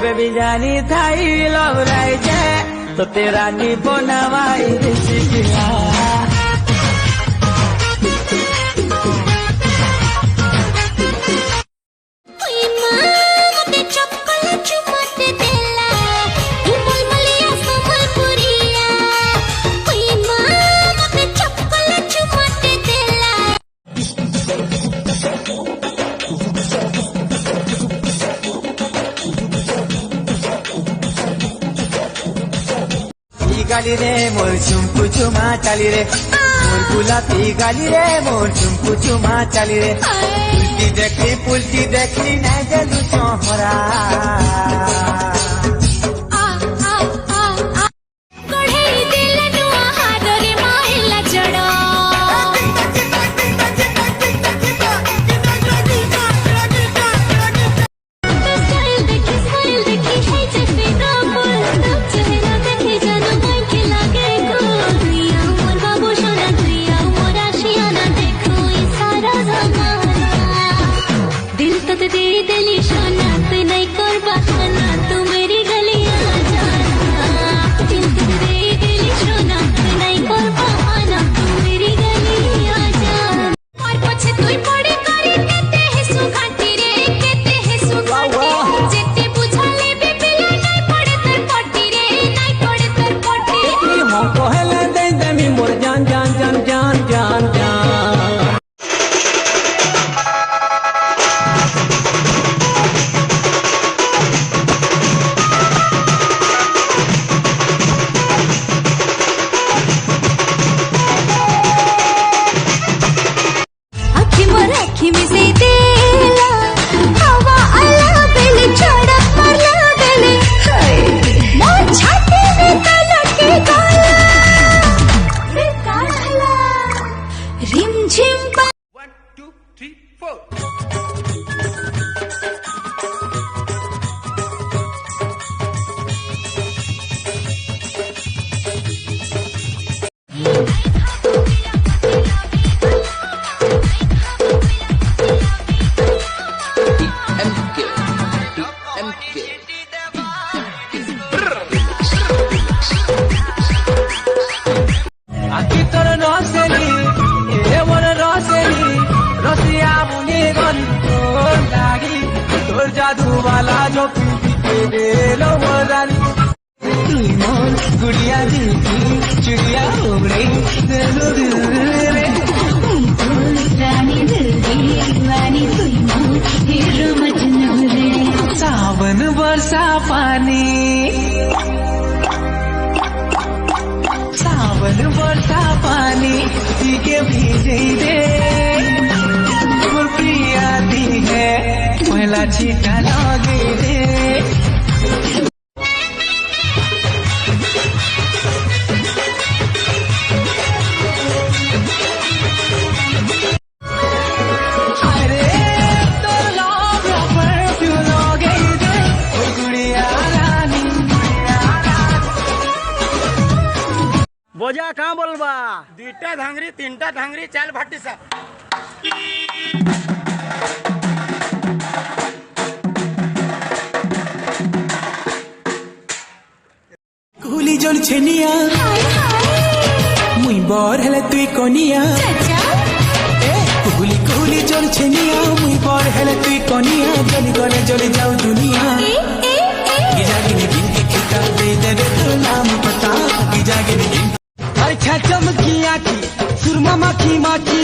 baby जानी Thai love राय तो तेरा नी बनवाई सिखला गाली रे मोर चुमकु चुमा चाली रे मोर गुलाबी गाली रे मोर चुमकु चुमा चाली रे पुलटी देखली नहीं देलु चोहरा जादू वाला जो गुड़िया दीदी चिड़िया उड़े सावन बरसा पानी सावन बरसा पानी के भीजे दे प्रिया दी है पहला छीटा लगे रे बोझा कहाँ बोलबा दुईटा धांगरी तीनटा धांगरी चाल भाटी सा कुली जोन छेनिया मुई बर हेले तुई कोनिया कुली कुली जोन छेनिया मुई बर हेले तुई कोनिया जली गले जली जाऊ दुनिया गिजागिनी गिनती किताब दे दे तो नाम पता गिजागिनी अच्छा चमकी आखी सुरमा माखी माखी